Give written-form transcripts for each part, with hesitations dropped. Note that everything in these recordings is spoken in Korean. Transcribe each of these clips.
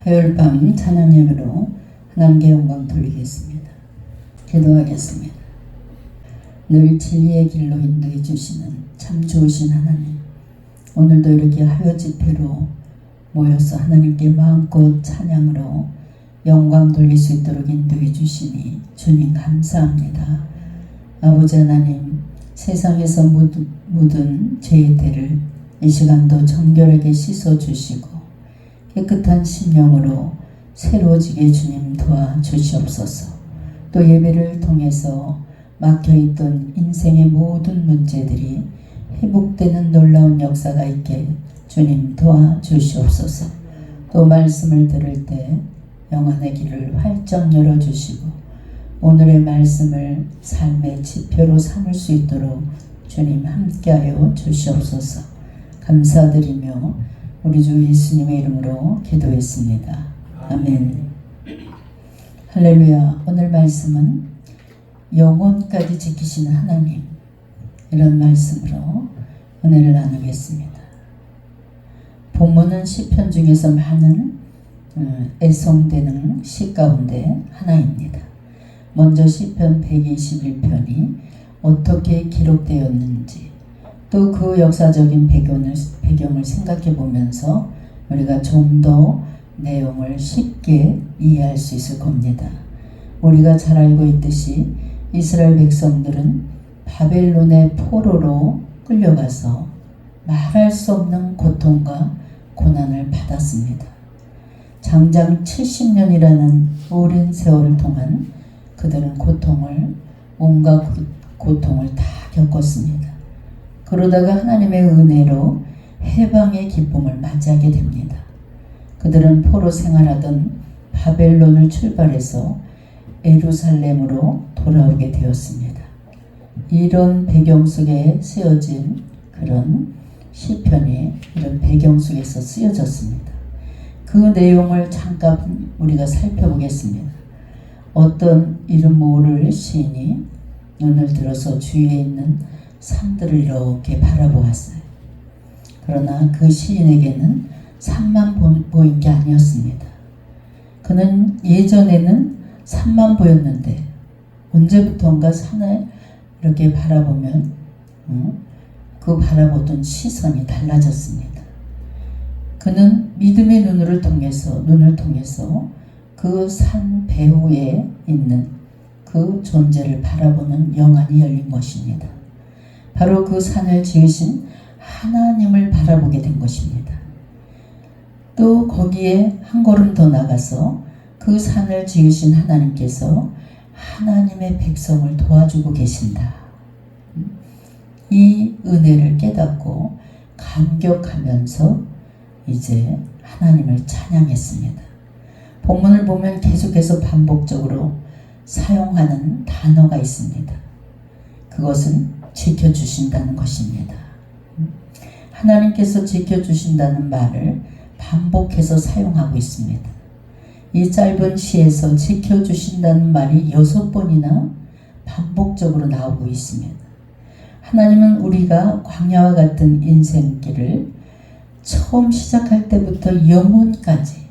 화요일밤 찬양 예배로 하나님께 영광 돌리겠습니다. 기도하겠습니다. 늘 진리의 길로 인도해 주시는 참 좋으신 하나님, 오늘도 이렇게 화요 집회로 모여서 하나님께 마음껏 찬양으로 영광 돌릴 수 있도록 인도해 주시니 주님 감사합니다. 아버지 하나님, 세상에서 묻은 죄의 때를 이 시간도 정결하게 씻어주시고 깨끗한 심령으로 새로워지게 주님 도와주시옵소서. 또 예배를 통해서 막혀있던 인생의 모든 문제들이 회복되는 놀라운 역사가 있게 주님 도와주시옵소서. 또 말씀을 들을 때 영안의 길을 활짝 열어주시고 오늘의 말씀을 삶의 지표로 삼을 수 있도록 주님 함께하여 주시옵소서. 감사드리며 우리 주 예수님의 이름으로 기도했습니다. 아멘. 할렐루야. 오늘 말씀은 영혼까지 지키시는 하나님, 이런 말씀으로 은혜를 나누겠습니다. 본문은 시편 중에서 많은 애송되는 시 가운데 하나입니다. 먼저 시편 121편이 어떻게 기록되었는지, 또 그 역사적인 배경을 생각해 보면서 우리가 좀 더 내용을 쉽게 이해할 수 있을 겁니다. 우리가 잘 알고 있듯이 이스라엘 백성들은 바벨론의 포로로 끌려가서 말할 수 없는 고통과 고난을 받았습니다. 장장 70년이라는 오랜 세월을 동안 그들은 온갖 고통을 다 겪었습니다. 그러다가 하나님의 은혜로 해방의 기쁨을 맞이하게 됩니다. 그들은 포로 생활하던 바벨론을 출발해서 예루살렘으로 돌아오게 되었습니다. 이런 배경 속에 쓰여진 그런 시편이 이런 배경 속에서 쓰여졌습니다. 그 내용을 잠깐 우리가 살펴보겠습니다. 어떤 이름 모를 시인이 눈을 들어서 주위에 있는 산들을 이렇게 바라보았어요. 그러나 그 시인에게는 산만 보인 게 아니었습니다. 그는 예전에는 산만 보였는데 언제부턴가 산을 이렇게 바라보면 그 바라보던 시선이 달라졌습니다. 그는 믿음의 눈을 통해서 그 산 배후에 있는 그 존재를 바라보는 영안이 열린 것입니다. 바로 그 산을 지으신 하나님을 바라보게 된 것입니다. 또 거기에 한 걸음 더 나가서 그 산을 지으신 하나님께서 하나님의 백성을 도와주고 계신다. 이 은혜를 깨닫고 감격하면서 이제 하나님을 찬양했습니다. 본문을 보면 계속해서 반복적으로 사용하는 단어가 있습니다. 그것은 지켜주신다는 것입니다. 하나님께서 지켜주신다는 말을 반복해서 사용하고 있습니다. 이 짧은 시에서 지켜주신다는 말이 6번이나 반복적으로 나오고 있습니다. 하나님은 우리가 광야와 같은 인생길을 처음 시작할 때부터 영혼까지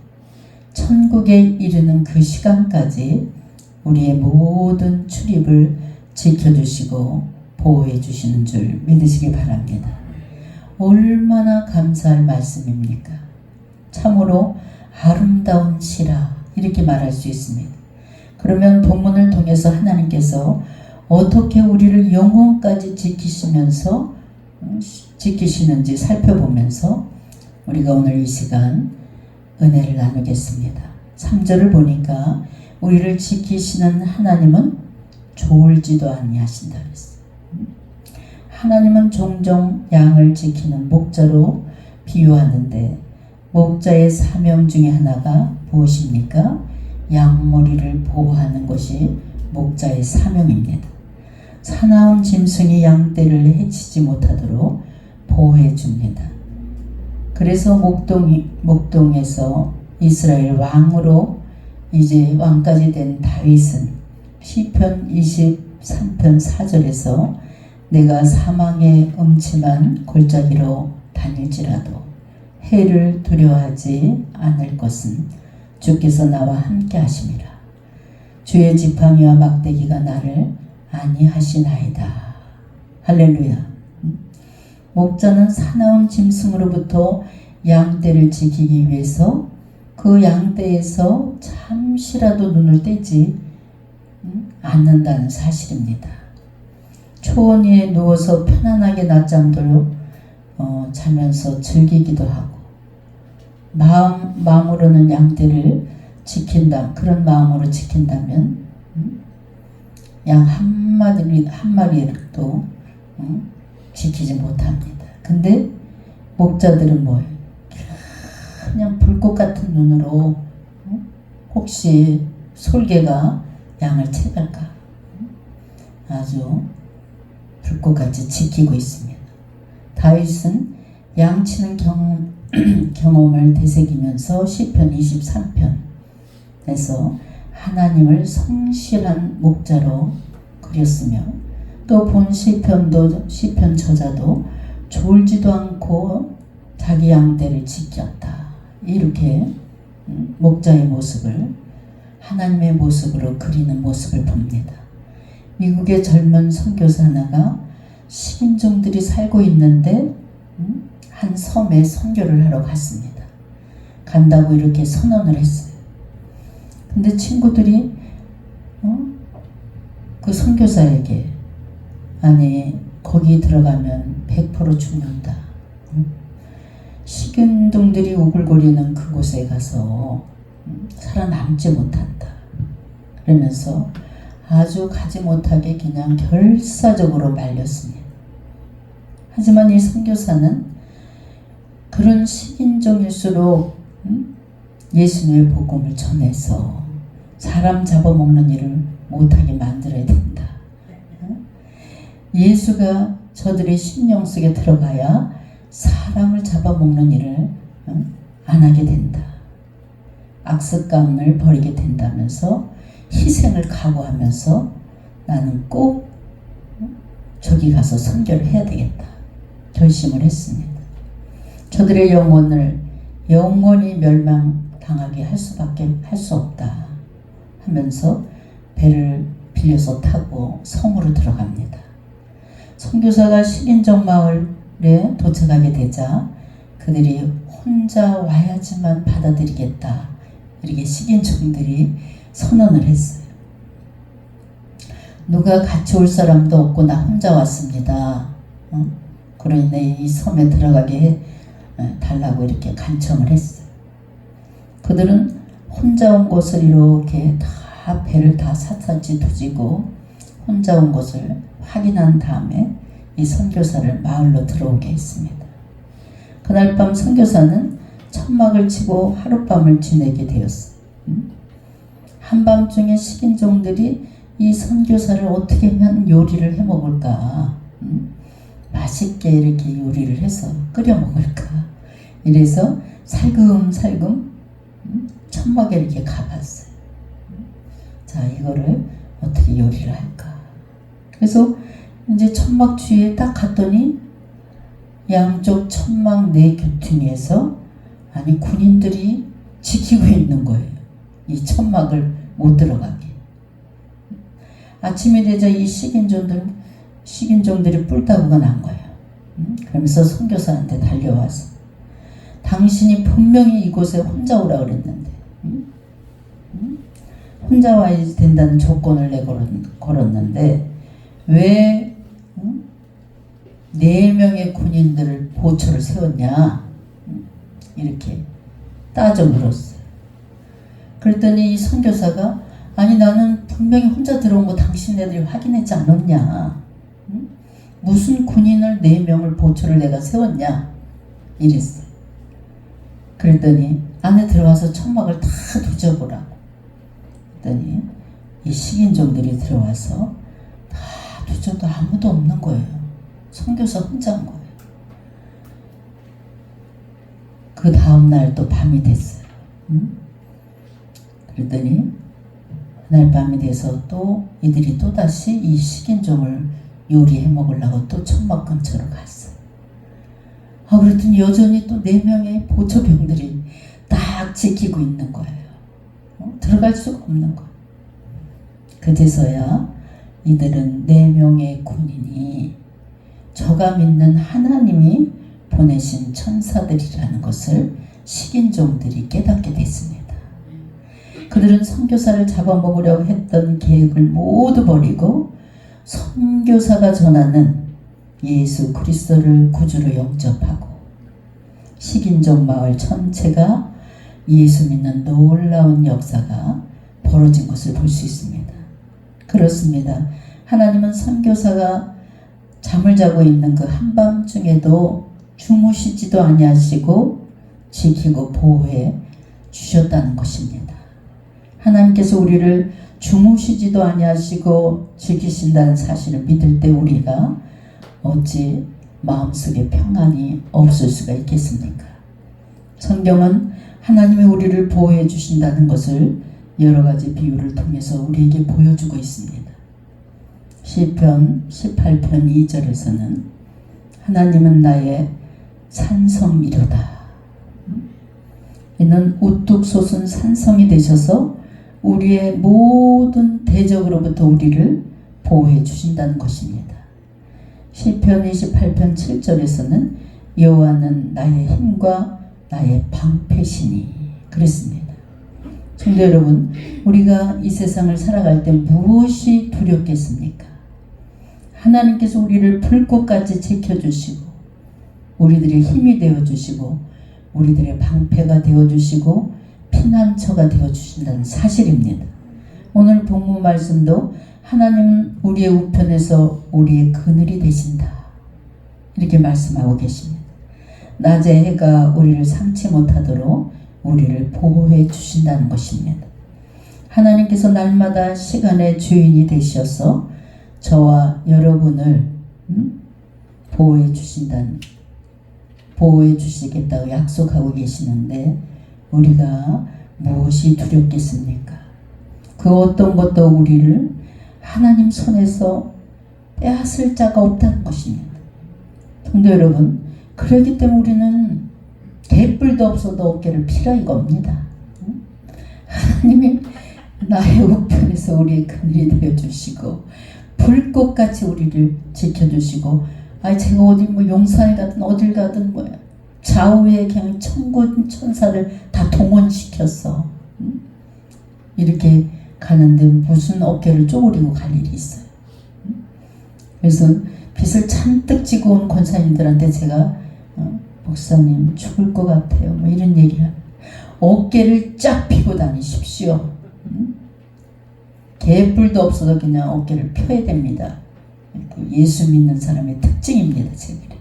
천국에 이르는 그 시간까지 우리의 모든 출입을 지켜주시고 보호해 주시는 줄 믿으시기 바랍니다. 얼마나 감사할 말씀입니까? 참으로 아름다운 시라, 이렇게 말할 수 있습니다. 그러면 본문을 통해서 하나님께서 어떻게 우리를 영혼까지 지키시는지 살펴보면서 우리가 오늘 이 시간 은혜를 나누겠습니다. 3절을 보니까 우리를 지키시는 하나님은 졸지도 아니하신다 그랬어요. 하나님은 종종 양을 지키는 목자로 비유하는데 목자의 사명 중에 하나가 무엇입니까? 양머리를 보호하는 것이 목자의 사명입니다. 사나운 짐승이 양떼를 해치지 못하도록 보호해 줍니다. 그래서 목동에서 이스라엘 왕으로 이제 왕까지 된 다윗은 시편 23편 4절에서 내가 사망의 음침한 골짜기로 다닐지라도 해를 두려워하지 않을 것은 주께서 나와 함께 하심이라. 주의 지팡이와 막대기가 나를 안위하시나이다. 할렐루야. 목자는 사나운 짐승으로부터 양떼를 지키기 위해서 그 양떼에서 잠시라도 눈을 떼지 않는다는 사실입니다. 초원 위에 누워서 편안하게 낮잠도 자면서 즐기기도 하고, 마음으로는 양떼를 그런 마음으로 지킨다면 양 한 마리도 지키지 못합니다. 근데 목자들은 뭐예요? 그냥 불꽃 같은 눈으로 혹시 솔개가 양을 채갈까 아주 불꽃같이 지키고 있습니다. 다윗은 양치는 경험을 되새기면서 시편 23편에서 하나님을 성실한 목자로 그렸으며, 또 본 시편 저자도 졸지도 않고 자기 양떼를 지켰다. 이렇게 목자의 모습을 하나님의 모습으로 그리는 모습을 봅니다. 미국의 젊은 선교사 하나가 식인종들이 살고 있는데 한 섬에 선교를 하러 갔습니다. 간다고 이렇게 선언을 했어요. 근데 친구들이 그 선교사에게, 아니 거기 들어가면 100% 죽는다. 식인종들이 우글거리는 그곳에 가서 살아남지 못한다. 그러면서 아주 가지 못하게 그냥 결사적으로 말렸습니다. 하지만 이 선교사는 그런 식인종일수록 예수님의 복음을 전해서 사람 잡아먹는 일을 못하게 만들어야 된다. 예수가 저들의 심령 속에 들어가야 사람을 잡아먹는 일을 안 하게 된다. 악습감을 버리게 된다면서 희생을 각오하면서 나는 꼭 저기 가서 선교를 해야 되겠다 결심을 했습니다. 저들의 영혼을 영원히 멸망당하게 할 수 없다 하면서 배를 빌려서 타고 성으로 들어갑니다. 선교사가 식인종 마을에 도착하게 되자 그들이 혼자 와야지만 받아들이겠다, 이렇게 식인종들이 선언을 했어요. 누가 같이 올 사람도 없고 나 혼자 왔습니다. 그러니 이 섬에 들어가게 달라고 이렇게 간청을 했어요. 그들은 혼자 온 곳을 이렇게 다 배를 다 샅샅이 뒤지고 혼자 온 곳을 확인한 다음에 이 선교사를 마을로 들어오게 했습니다. 그날 밤 선교사는 천막을 치고 하룻밤을 지내게 되었어요. 한밤중에 식인종들이 이 선교사를 어떻게 하면 요리를 해 먹을까, 맛있게 이렇게 요리를 해서 끓여 먹을까, 이래서 살금살금 천막에 이렇게 가봤어요. 자, 이거를 어떻게 요리를 할까. 그래서 이제 천막 주위에 딱 갔더니 양쪽 천막 네 교퉁에서 군인들이 지키고 있는 거예요. 이 천막을 못 들어가게. 아침이 되자 이 식인종들이 뿔따구가 난 거예요. 그러면서 선교사한테 달려와서 당신이 분명히 이곳에 혼자 오라 그랬는데 혼자 와야 된다는 조건을 걸었는데 왜 4명의 군인들을 보초를 세웠냐, 이렇게 따져 물었어요. 그랬더니 이 선교사가 나는 분명히 혼자 들어온 거 당신네들이 확인했지 않았냐, 무슨 군인을 4명을 보초를 내가 세웠냐, 이랬어요. 그랬더니 안에 들어가서 천막을 다 뒤져보라고. 그랬더니 이 식인종들이 들어와서 다 뒤져도 아무도 없는 거예요. 선교사 혼자인 거예요. 그 다음날 또 밤이 됐어요. 그랬더니 그날 밤이 돼서 또 이들이 또다시 이 식인종을 요리해 먹으려고 또 천막 근처로 갔어요. 그랬더니 여전히 또 4명의 보초병들이 딱 지키고 있는 거예요. 들어갈 수가 없는 거예요. 그제서야 이들은 4명의 군인이 저가 믿는 하나님이 보내신 천사들이라는 것을 식인종들이 깨닫게 됐습니다. 그들은 선교사를 잡아먹으려고 했던 계획을 모두 버리고 선교사가 전하는 예수 그리스도를 구주로 영접하고 식인종 마을 전체가 예수 믿는 놀라운 역사가 벌어진 것을 볼 수 있습니다. 그렇습니다. 하나님은 선교사가 잠을 자고 있는 그 한밤중에도 주무시지도 아니하시고 지키고 보호해 주셨다는 것입니다. 하나님께서 우리를 주무시지도 아니하시고 지키신다는 사실을 믿을 때 우리가 어찌 마음속에 평안이 없을 수가 있겠습니까? 성경은 하나님이 우리를 보호해 주신다는 것을 여러 가지 비유를 통해서 우리에게 보여주고 있습니다. 시편 18편 2절에서는 하나님은 나의 산성이로다. 이는 우뚝 솟은 산성이 되셔서 우리의 모든 대적으로부터 우리를 보호해 주신다는 것입니다. 시편 28편 7절에서는 여호와는 나의 힘과 나의 방패시니 그랬습니다. 성도 여러분, 우리가 이 세상을 살아갈 때 무엇이 두렵겠습니까? 하나님께서 우리를 불꽃같이 지켜주시고 우리들의 힘이 되어주시고 우리들의 방패가 되어주시고 피난처가 되어주신다는 사실입니다. 오늘 본문 말씀도 하나님은 우리의 우편에서 우리의 그늘이 되신다 이렇게 말씀하고 계십니다. 낮에 해가 우리를 삼지 못하도록 우리를 보호해 주신다는 것입니다. 하나님께서 날마다 시간의 주인이 되셔서 저와 여러분을 보호해 주시겠다고 약속하고 계시는데 우리가 무엇이 두렵겠습니까? 그 어떤 것도 우리를 하나님 손에서 빼앗을 자가 없다는 것입니다. 성도 여러분, 그렇기 때문에 우리는 개뿔도 없어도 어깨를 피라 이겁니다. 하나님이 나의 우편에서 우리의 그늘이 되어주시고 불꽃같이 우리를 지켜주시고 제가 어디 용산에 가든 어딜 가든 좌우에 그냥 천군 천사를 다 동원시켰어. 이렇게 가는데 무슨 어깨를 쪼그리고 갈 일이 있어요. 그래서 빚을 잔뜩 지고 온 권사님들한테 제가 목사님 죽을 것 같아요 이런 얘기를 어깨를 쫙 펴고 다니십시오. 개뿔도 없어도 그냥 어깨를 펴야 됩니다. 예수 믿는 사람의 특징입니다. 제 글에.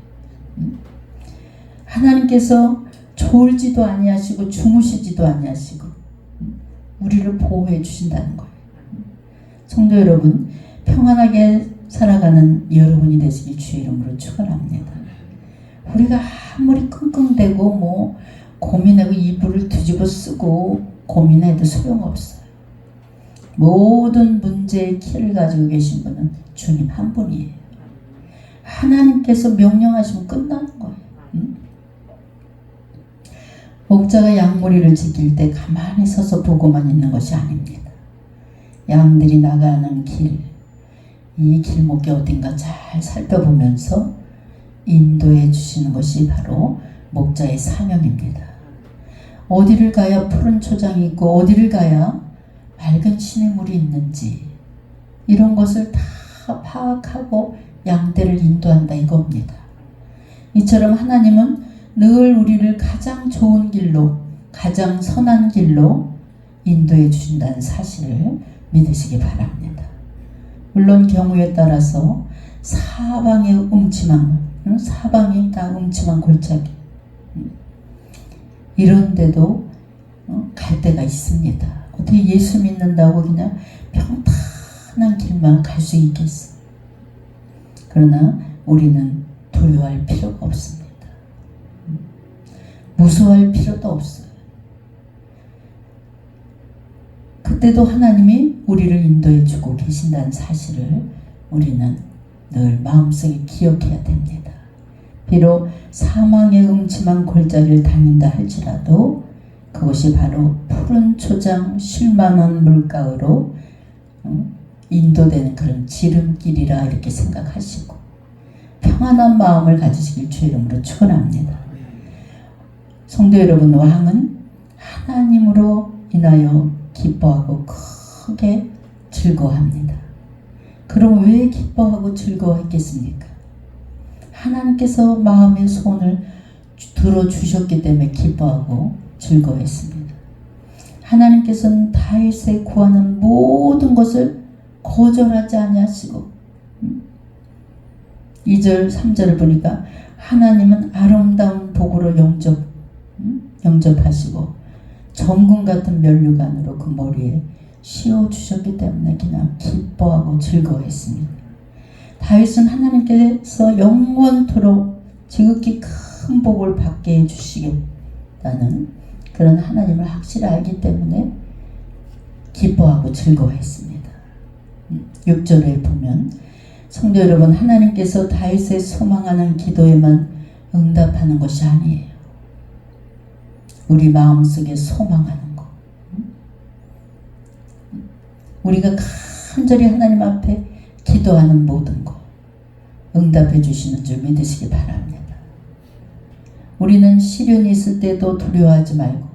하나님께서 졸지도 아니하시고 주무시지도 아니하시고 우리를 보호해 주신다는 거예요. 성도 여러분, 평안하게 살아가는 여러분이 되시길 주의 이름으로 축원합니다. 우리가 아무리 끙끙대고 고민하고 이불을 뒤집어 쓰고 고민해도 소용없어요. 모든 문제의 키를 가지고 계신 분은 주님 한 분이에요. 하나님께서 명령하시면 끝나는 거예요. 목자가 양무리를 지킬 때 가만히 서서 보고만 있는 것이 아닙니다. 양들이 나가는 길, 이 길목이 어딘가 잘 살펴보면서 인도해 주시는 것이 바로 목자의 사명입니다. 어디를 가야 푸른 초장이 있고 어디를 가야 맑은 시냇물이 있는지 이런 것을 다 파악하고 양떼를 인도한다 이겁니다. 이처럼 하나님은 늘 우리를 가장 좋은 길로 가장 선한 길로 인도해 주신다는 사실을 믿으시기 바랍니다. 물론 경우에 따라서 사방이 다 음침한 골짜기 이런데도 갈 데가 있습니다. 어떻게 예수 믿는다고 그냥 평탄한 길만 갈 수 있겠어? 그러나 우리는 두려워할 필요가 없습니다. 무서워할 필요도 없어요. 그때도 하나님이 우리를 인도해 주고 계신다는 사실을 우리는 늘 마음속에 기억해야 됩니다. 비록 사망의 음침한 골짜기를 다닌다 할지라도 그것이 바로 푸른 초장 쉴만한 물가로 인도되는 그런 지름길이라 이렇게 생각하시고 평안한 마음을 가지시길 주의 이름으로 축원합니다. 성도 여러분, 왕은 하나님으로 인하여 기뻐하고 크게 즐거워합니다. 그럼 왜 기뻐하고 즐거워했겠습니까? 하나님께서 마음의 소원을 들어주셨기 때문에 기뻐하고 즐거워했습니다. 하나님께서는 다윗의 구하는 모든 것을 거절하지 아니하시고 2절 3절을 보니까 하나님은 아름다운 복으로 영접하시고 정금 같은 면류관으로 그 머리에 씌워주셨기 때문에 그냥 기뻐하고 즐거워했습니다. 다윗은 하나님께서 영원토록 지극히 큰 복을 받게 해주시겠다는 그런 하나님을 확실히 알기 때문에 기뻐하고 즐거워했습니다. 6절에 보면 성도 여러분, 하나님께서 다윗의 소망하는 기도에만 응답하는 것이 아니에요. 우리 마음속에 소망하는 것, 우리가 간절히 하나님 앞에 기도하는 모든 것 응답해 주시는 줄 믿으시기 바랍니다. 우리는 시련이 있을 때도 두려워하지 말고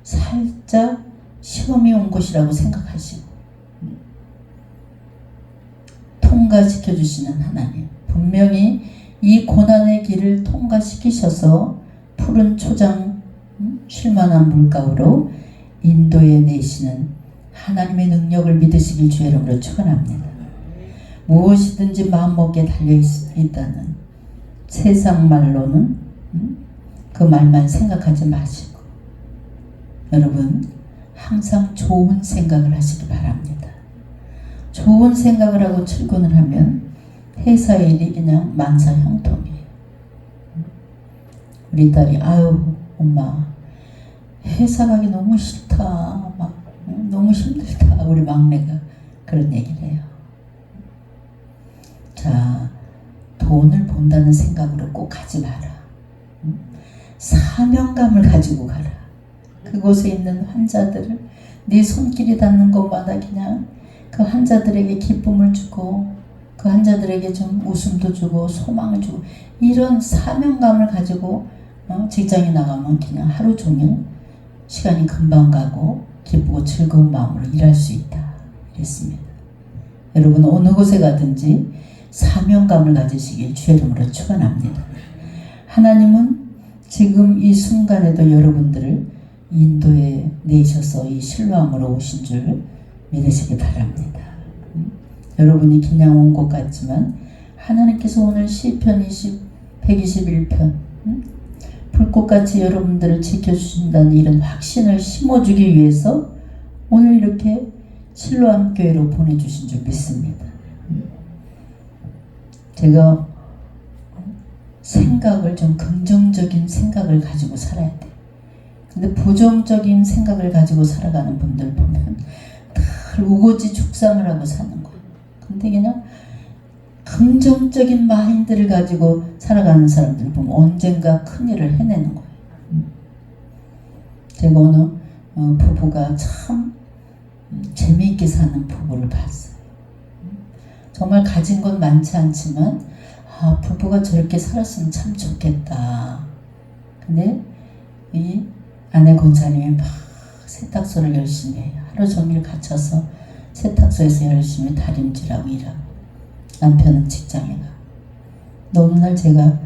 살짝 시험이 온 것이라고 생각하시고 통과시켜 주시는 하나님, 분명히 이 고난의 길을 통과시키셔서 푸른 초장 쉴만한 물가로 인도해 내시는 하나님의 능력을 믿으시길 주의 이름으로 축원합니다. 무엇이든지 마음먹기에 달려있다는 세상 말로는 그 말만 생각하지 마시고 여러분 항상 좋은 생각을 하시기 바랍니다. 좋은 생각을 하고 출근을 하면 회사의 일이 그냥 만사형통이에요. 우리 딸이 아유 엄마 회사 가기 너무 싫다, 막 너무 힘들다. 우리 막내가 그런 얘기를 해요. 자, 돈을 본다는 생각으로 꼭 가지 마라. 사명감을 가지고 가라. 그곳에 있는 환자들을 네 손길이 닿는 곳마다 그냥 그 환자들에게 기쁨을 주고 그 환자들에게 좀 웃음도 주고 소망을 주고 이런 사명감을 가지고 직장에 나가면 그냥 하루 종일 시간이 금방 가고 기쁘고 즐거운 마음으로 일할 수 있다. 이랬습니다. 여러분 어느 곳에 가든지 사명감을 가지시길 주의 이름으로 축원합니다. 하나님은 지금 이 순간에도 여러분들을 인도해 내셔서 이 실로암으로 오신 줄 믿으시기 바랍니다. 여러분이 그냥 온 것 같지만 하나님께서 오늘 시편 121편 불꽃같이 여러분들을 지켜주신다는 이런 확신을 심어주기 위해서 오늘 이렇게 실로암 교회로 보내주신 줄 믿습니다. 제가 생각을 좀 긍정적인 생각을 가지고 살아야 돼. 근데 부정적인 생각을 가지고 살아가는 분들 보면 늘 우거지 축상을 하고 사는 거예요. 근데 그냥 긍정적인 마인드를 가지고 살아가는 사람들을 보면 언젠가 큰일을 해내는 거예요. 제가 어느 부부가 참 재미있게 사는 부부를 봤어요. 정말 가진 건 많지 않지만 부부가 저렇게 살았으면 참 좋겠다. 근데 이 아내 권사님이 막 세탁소를 열심히 해요. 하루 종일 갇혀서 세탁소에서 열심히 다림질하고 일하고 남편은 직장에 가. 어느 날 제가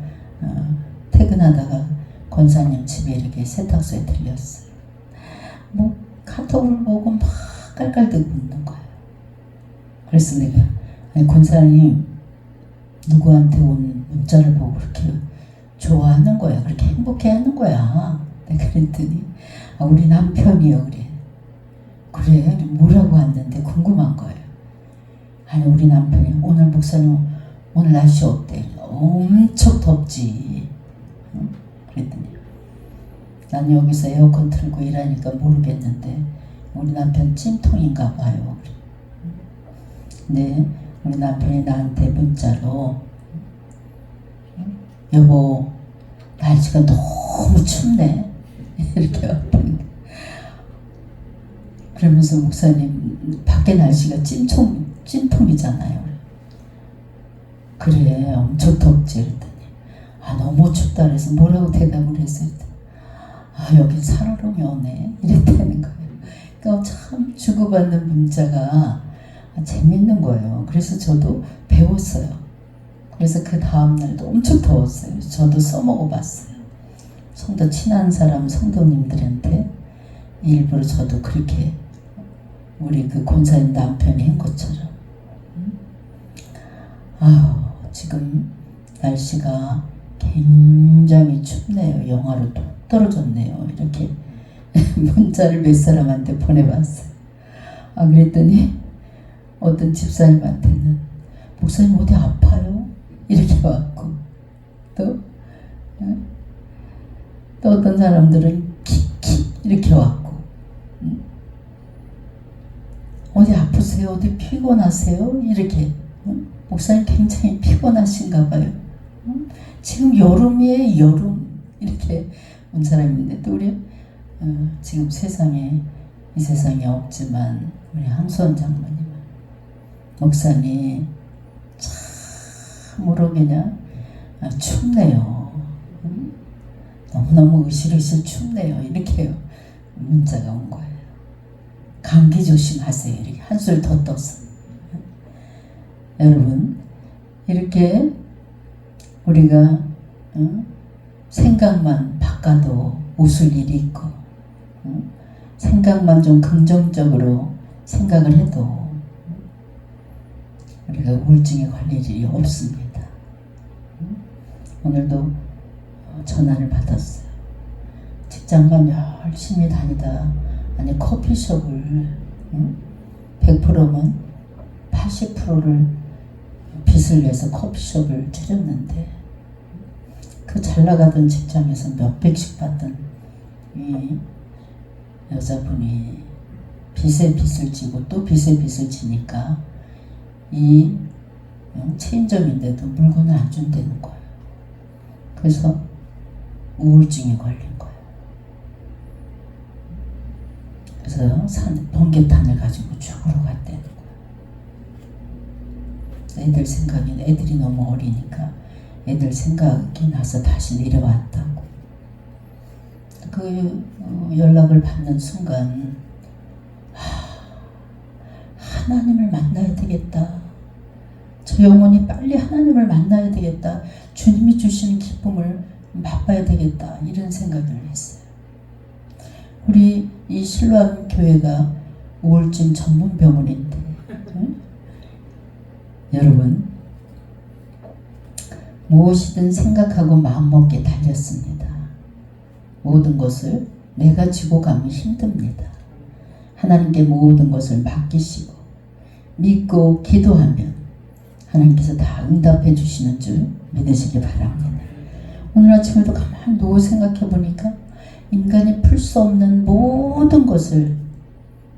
퇴근하다가 권사님 집에 이렇게 세탁소에 들렸어요. 뭐 카톡을 보고 막 깔깔대고 웃는 거예요. 그래서 내가 아니 권사님 누구한테 온 문자를 보고 그렇게 좋아하는 거야, 그렇게 행복해하는 거야. 내가 그랬더니 우리 남편이요. 그래 뭐라고 왔는데 궁금한 거예요. 아니 우리 남편이 오늘 목사님 오늘 날씨 어때? 엄청 덥지. 그랬더니 난 여기서 에어컨 틀고 일하니까 모르겠는데 우리 남편 찜통인가 봐요. 근데 우리 남편이 나한테 문자로 여보 날씨가 너무 춥네. 이렇게 왔다는데, 그러면서 목사님 밖에 날씨가 찜통이잖아요. 그래 엄청 덥지. 그랬더니 너무 춥다 그래서 뭐라고 대답을 했을 때 여긴 살얼음이 오네 이랬다는 거예요. 그러니까 참 주고받는 문자가 재밌는 거예요. 그래서 저도 배웠어요. 그래서 그 다음날도 엄청 더웠어요. 저도 써먹어 봤어요. 성도 친한 사람 성도님들한테 일부러 저도 그렇게 우리 그 권사님 남편이 한 것처럼. 지금 날씨가 굉장히 춥네요. 영하로 뚝 떨어졌네요. 이렇게 문자를 몇 사람한테 보내봤어요. 그랬더니 어떤 집사님한테는 목사님 어디 아파요? 이렇게 왔고, 또 어떤 사람들은 킥킥 이렇게 왔고, 어디 아프세요? 어디 피곤하세요? 이렇게. 목사님 굉장히 피곤하신가 봐요. 지금 여름이에요, 여름. 이렇게 온 사람인데, 또 우리 지금 이 세상에 없지만 우리 항수원 장로님은 목사님 참으로 그냥 춥네요. 너무너무 으실으실 춥네요. 이렇게 문자가 온 거예요. 감기 조심하세요. 이렇게 한술 더 떴어. 여러분, 이렇게 우리가 생각만 바꿔도 웃을 일이 있고, 생각만 좀 긍정적으로 생각을 해도 우리가 우울증에 걸릴 일이 없습니다. 오늘도 전화를 받았어요. 직장만 열심히 다니다 커피숍을 100%면 80%를 빚을 내서 커피숍을 차렸는데, 그 잘나가던 직장에서 몇백씩 받던 이 여자분이 빚에 빚을 지고 또 빚에 빚을 지니까 이 체인점인데도 물건을 안 준다는 거예요. 그래서 우울증에 걸린 거예요. 그래서 번개탄을 가지고 죽으러 갔다는 거예요. 애들 생각이, 애들이 너무 어리니까 애들 생각이 나서 다시 내려왔다고. 그 연락을 받는 순간 하나님을 만나야 되겠다. 저 영혼이 빨리 하나님을 만나야 되겠다. 주님이 주시는 기쁨을 맛봐야 되겠다. 이런 생각을 했어요. 우리 이 실로암 교회가 우울증 전문 병원인데, 여러분, 무엇이든 생각하고 마음먹기에 달렸습니다. 모든 것을 내가 지고 가면 힘듭니다. 하나님께 모든 것을 맡기시고 믿고 기도하면 하나님께서 다 응답해 주시는 줄 믿으시기 바랍니다. 오늘 아침에도 가만히 누워 생각해 보니까 인간이 풀 수 없는 모든 것을,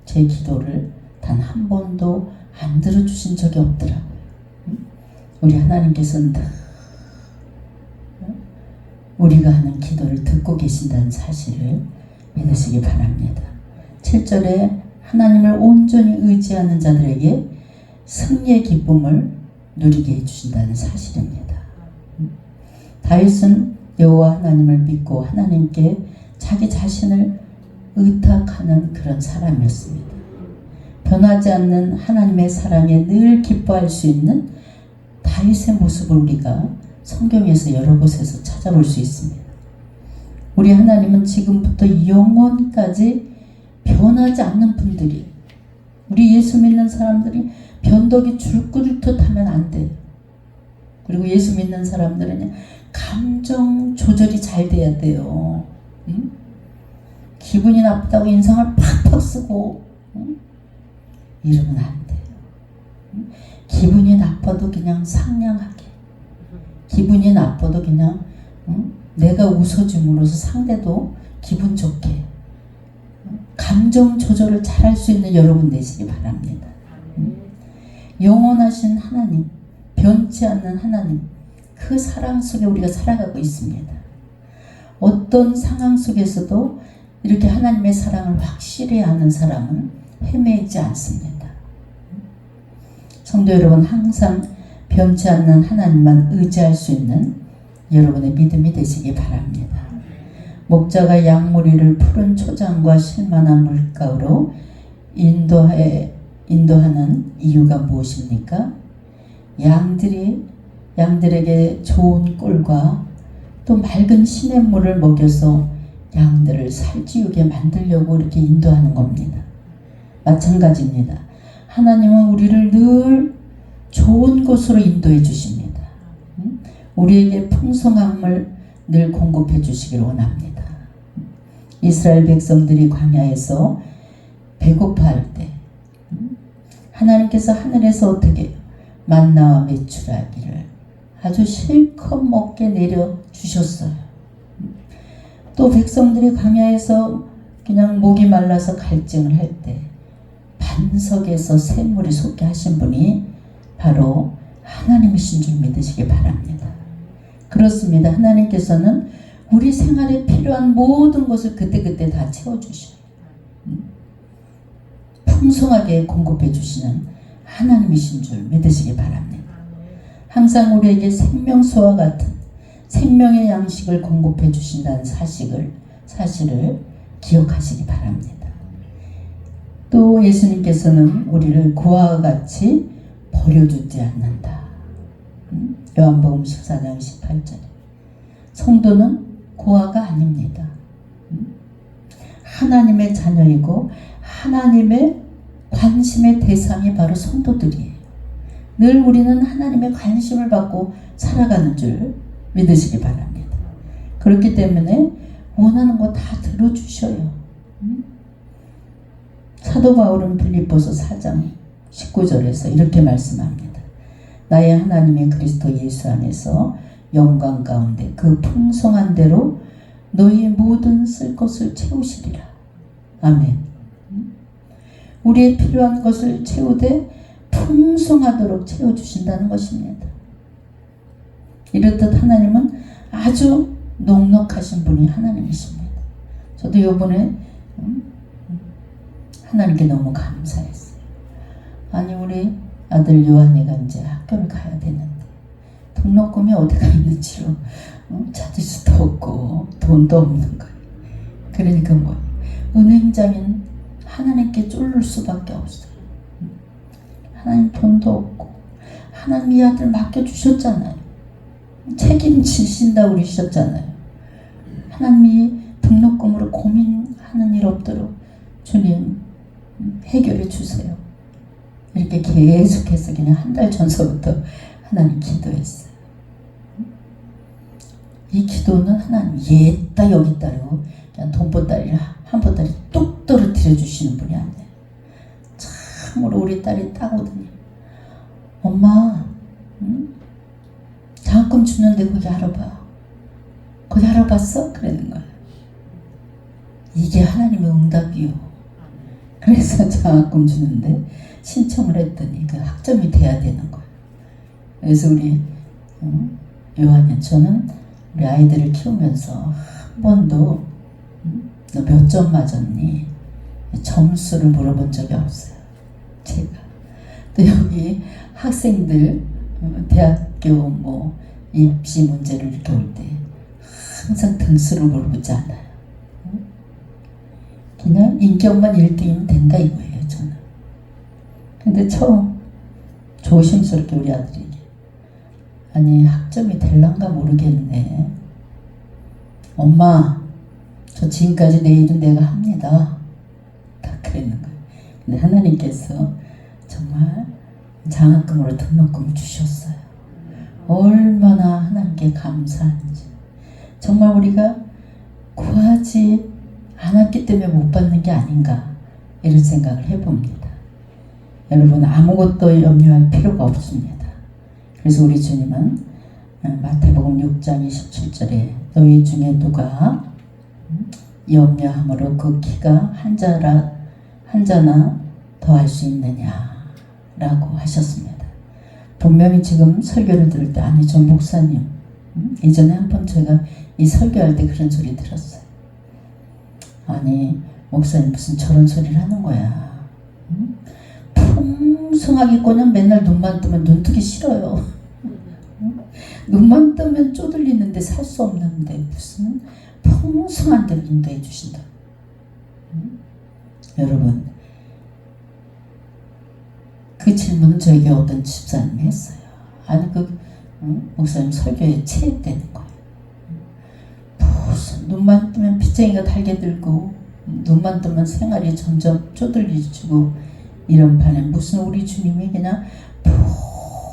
제 기도를 단 한 번도 안 들어주신 적이 없더라고요. 우리 하나님께서는 다 우리가 하는 기도를 듣고 계신다는 사실을 믿으시기 바랍니다. 7절에 하나님을 온전히 의지하는 자들에게 승리의 기쁨을 누리게 해주신다는 사실입니다. 다윗은 여호와 하나님을 믿고 하나님께 자기 자신을 의탁하는 그런 사람이었습니다. 변하지 않는 하나님의 사랑에 늘 기뻐할 수 있는 다윗의 모습을 우리가 성경에서 여러 곳에서 찾아볼 수 있습니다. 우리 하나님은 지금부터 영원까지 변하지 않는 분들이, 우리 예수 믿는 사람들이 변덕이 줄 끓을 듯 하면 안 돼요. 그리고 예수 믿는 사람들은 감정 조절이 잘 돼야 돼요. 기분이 나쁘다고 인상을 팍팍 쓰고 이러면 안 돼요. 기분이 나빠도 그냥 상냥하게, 기분이 나빠도 그냥 내가 웃어줌으로써 상대도 기분 좋게, 감정 조절을 잘할 수 있는 여러분 되시기 바랍니다. 영원하신 하나님, 변치 않는 하나님, 그 사랑 속에 우리가 살아가고 있습니다. 어떤 상황 속에서도 이렇게 하나님의 사랑을 확실히 아는 사람은 헤매지 않습니다. 성도 여러분, 항상 변치 않는 하나님만 의지할 수 있는 여러분의 믿음이 되시기 바랍니다. 목자가 양무리를 푸른 초장과 실만한 물가로 인도하는 이유가 무엇입니까? 양들에게 좋은 꿀과 또 맑은 시냇물을 먹여서 양들을 살찌우게 만들려고 이렇게 인도하는 겁니다. 마찬가지입니다. 하나님은 우리를 늘 좋은 곳으로 인도해 주십니다. 우리에게 풍성함을 늘 공급해 주시길 원합니다. 이스라엘 백성들이 광야에서 배고파할 때 하나님께서 하늘에서 어떻게 만나와 메추라기를 아주 실컷 먹게 내려주셨어요. 또 백성들이 광야에서 그냥 목이 말라서 갈증을 할 때 반석에서 샘물이 솟게 하신 분이 바로 하나님이신 줄 믿으시기 바랍니다. 그렇습니다. 하나님께서는 우리 생활에 필요한 모든 것을 그때그때 다 채워주셔요. 풍성하게 공급해 주시는 하나님이신 줄 믿으시기 바랍니다. 항상 우리에게 생명수와 같은 생명의 양식을 공급해 주신다는 사실을 기억하시기 바랍니다. 또 예수님께서는 우리를 고아와 같이 버려주지 않는다. 요한복음 14장 18절에 성도는 고아가 아닙니다. 하나님의 자녀이고 하나님의 관심의 대상이 바로 성도들이에요. 늘 우리는 하나님의 관심을 받고 살아가는 줄 믿으시기 바랍니다. 그렇기 때문에 원하는 거 다 들어주셔요. 사도 바울은 빌립보서 4장 19절에서 이렇게 말씀합니다. 나의 하나님의 그리스도 예수 안에서 영광 가운데 그 풍성한 대로 너희의 모든 쓸 것을 채우시리라. 아멘. 우리의 필요한 것을 채우되 풍성하도록 채워주신다는 것입니다. 이렇듯 하나님은 아주 넉넉하신 분이 하나님이십니다. 저도 이번에 하나님께 너무 감사했어요. 아니 우리 아들 요한이가 이제 학교를 가야 되는데 등록금이 어디가 있는지로 찾을 수도 없고 돈도 없는 거예요. 그러니까 뭐 은행장인 하나님께 쫄를 수밖에 없어요. 하나님 돈도 없고 하나님 이 아들 맡겨주셨잖아요. 책임지신다고 그러셨잖아요. 하나님이 등록금으로 고민하는 일 없도록 주님 해결해 주세요. 이렇게 계속해서 그냥 한 달 전서부터 하나님 기도했어요. 이 기도는 하나님 얘다 여기 따르고 그냥 돈보따리를 한 보따리 뚝 떨어뜨려 주시는 분이 아니에요. 참으로 우리 딸이 따거든요. 엄마 장학금 주는데 거기 알아봐. 거기 알아봤어? 그러는 거예요. 이게 하나님의 응답이요. 그래서 장학금 주는데 신청을 했더니 그 학점이 돼야 되는 거예요. 그래서 우리 요한이 저는 우리 아이들을 키우면서 한 번도 너 몇 점 맞았니? 점수를 물어본 적이 없어요. 제가. 또 여기 학생들 대학교 뭐 입시 문제를 이렇게 올 때 항상 등수를 물어보지 않아요. 그냥 인격만 1등이면 된다 이거예요, 저는. 근데 처음 조심스럽게 우리 아들에게 아니 학점이 될란가 모르겠네. 엄마 저 지금까지 내 일은 내가 합니다. 다 그랬는 거예요. 근데 하나님께서 정말 장학금으로 등록금을 주셨어요. 얼마나 하나님께 감사한지. 정말 우리가 구하지 않았기 때문에 못 받는 게 아닌가 이런 생각을 해봅니다. 여러분 아무것도 염려할 필요가 없습니다. 그래서 우리 주님은 마태복음 6장 27절에 너희 중에 누가 염려함으로 그 키가 한 자나 더할 수 있느냐라고 하셨습니다. 분명히 지금 설교를 들을 때 아니 저 목사님 예전에 한번 제가 이 설교할 때 그런 소리 들었어요. 아니 목사님 무슨 저런 소리를 하는 거야. 응? 풍성하게 그냥 맨날 눈만 뜨면 눈 뜨기 싫어요. 응? 눈만 뜨면 쪼들리는데 살 수 없는데 무슨 풍성한 데를 인도해 주신다. 응? 여러분 그 질문은 저에게 어떤 집사님이 했어요. 아니 목사님 설교에 체했다는 거예요. 무슨 눈만 뜨면 빚쟁이가 달게 들고 눈만 뜨면 생활이 점점 쪼들리지고 이런 판에 무슨 우리 주님이 그냥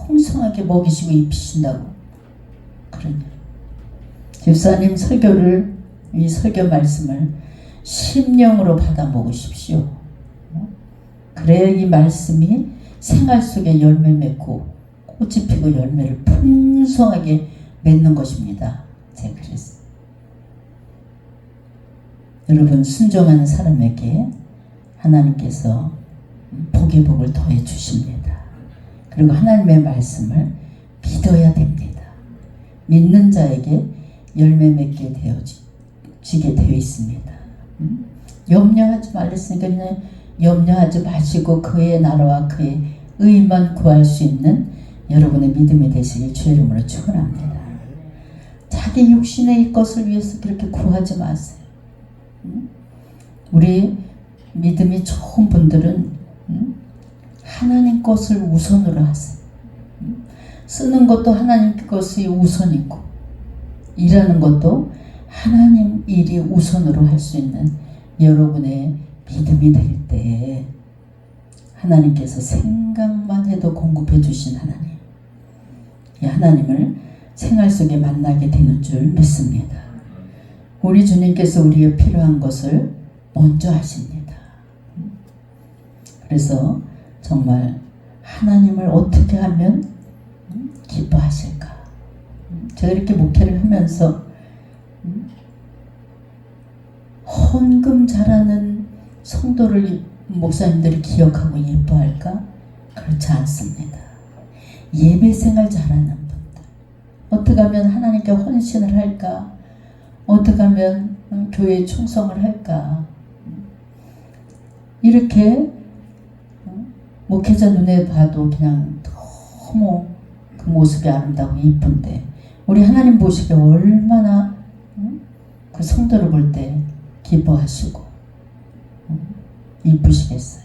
풍성하게 먹이시고 입히신다고 그러냐. 집사님 설교를 이 설교 말씀을 심령으로 받아 먹으십시오. 그래야 이 말씀이 생활 속에 열매 맺고 꽃이 피고 열매를 풍성하게 맺는 것입니다. 제가 그랬어요. 여러분 순종하는 사람에게 하나님께서 복의 복을 더해 주십니다. 그리고 하나님의 말씀을 믿어야 됩니다. 믿는 자에게 열매 맺게 되어지게 되어 있습니다. 염려하지 말랬으니까 그냥 염려하지 마시고 그의 나라와 그의 의만 구할 수 있는 여러분의 믿음이 되시길 주의 이름으로 축원합니다. 자기 육신의 것을 위해서 그렇게 구하지 마세요. 우리 믿음이 좋은 분들은 하나님 것을 우선으로 하세요. 쓰는 것도 하나님 것이 우선이고 일하는 것도 하나님 일이 우선으로 할 수 있는 여러분의 믿음이 될 때 하나님께서 생각만 해도 공급해 주신 하나님, 이 하나님을 생활 속에 만나게 되는 줄 믿습니다. 우리 주님께서 우리에게 필요한 것을 먼저 하십니다. 그래서 정말 하나님을 어떻게 하면 기뻐하실까? 제가 이렇게 목회를 하면서 헌금 잘하는 성도를 목사님들이 기억하고 예뻐할까? 그렇지 않습니다. 예배 생활 잘하는 분들, 어떻게 하면 하나님께 헌신을 할까? 어떻게 하면 교회에 충성을 할까? 이렇게 목회자 눈에 봐도 그냥 너무 그 모습이 아름다고 이쁜데 우리 하나님 보시기에 얼마나 그 성도를 볼 때 기뻐하시고 이쁘시겠어요.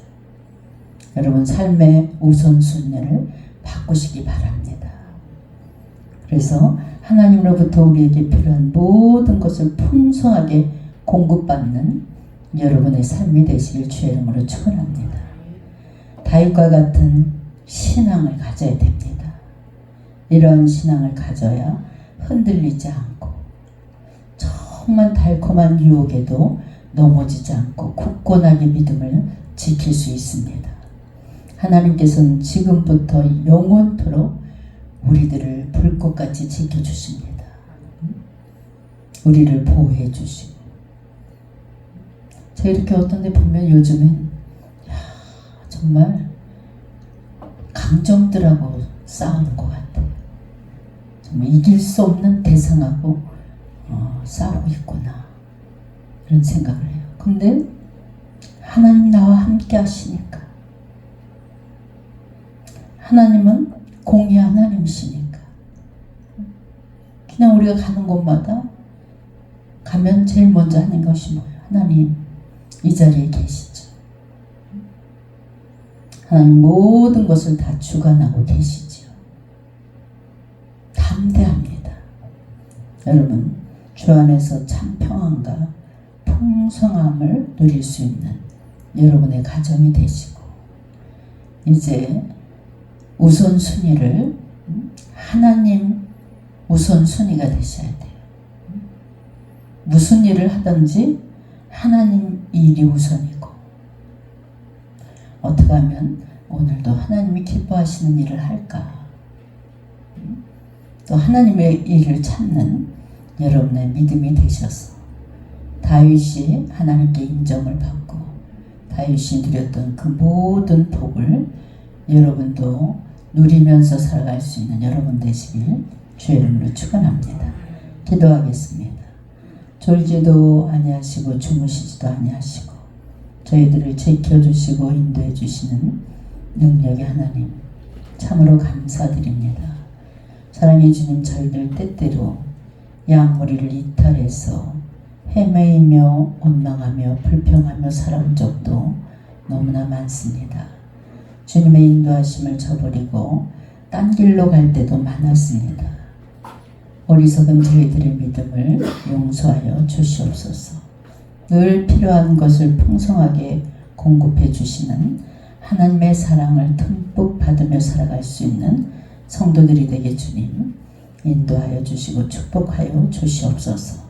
여러분 삶의 우선순위를 바꾸시기 바랍니다. 그래서 하나님으로부터 우리에게 필요한 모든 것을 풍성하게 공급받는 여러분의 삶이 되시길 주의 이름으로 축원합니다. 다윗과 같은 신앙을 가져야 됩니다. 이런 신앙을 가져야 흔들리지 않고 정말 달콤한 유혹에도 넘어지지 않고 굳건하게 믿음을 지킬 수 있습니다. 하나님께서는 지금부터 영원토록 우리들을 불꽃같이 지켜주십니다. 우리를 보호해 주시고 제가 이렇게 어떤 데 보면 요즘엔 정말 감정들하고 싸우는 것 같아요. 정말 이길 수 없는 대상하고 싸우고 있구나 이런 생각을 해요. 근데 하나님 나와 함께 하시니까 하나님은 공의 하나님이시니까 그냥 우리가 가는 곳마다 가면 제일 먼저 하는 것이 뭐예요? 하나님 이 자리에 계시죠. 하나님 모든 것을 다 주관하고 계시지요. 담대합니다. 여러분 주 안에서 참 평안과 풍성함을 누릴 수 있는 여러분의 가정이 되시고 이제 우선순위를 하나님 우선순위가 되셔야 돼요. 무슨 일을 하든지 하나님 일이 우선이고 어떻게 하면 오늘도 하나님이 기뻐하시는 일을 할까? 또 하나님의 일을 찾는 여러분의 믿음이 되셔서 다윗이 하나님께 인정을 받고 다윗이 누렸던 그 모든 복을 여러분도 누리면서 살아갈 수 있는 여러분 되시길 주의 이름으로 축원합니다. 기도하겠습니다. 졸지도 아니하시고 주무시지도 아니하시고 저희들을 지켜주시고 인도해 주시는 능력의 하나님 참으로 감사드립니다. 사랑의 주님, 저희들 때때로 양무리를 이탈해서 헤매이며 원망하며 불평하며 살아온 적도 너무나 많습니다. 주님의 인도하심을 저버리고 딴 길로 갈 때도 많았습니다. 어리석은 저희들의 믿음을 용서하여 주시옵소서. 늘 필요한 것을 풍성하게 공급해 주시는 하나님의 사랑을 듬뿍 받으며 살아갈 수 있는 성도들이 되게 주님 인도하여 주시고 축복하여 주시옵소서.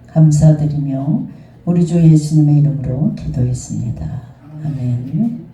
감사드리며 우리 주 예수님의 이름으로 기도했습니다. 아멘.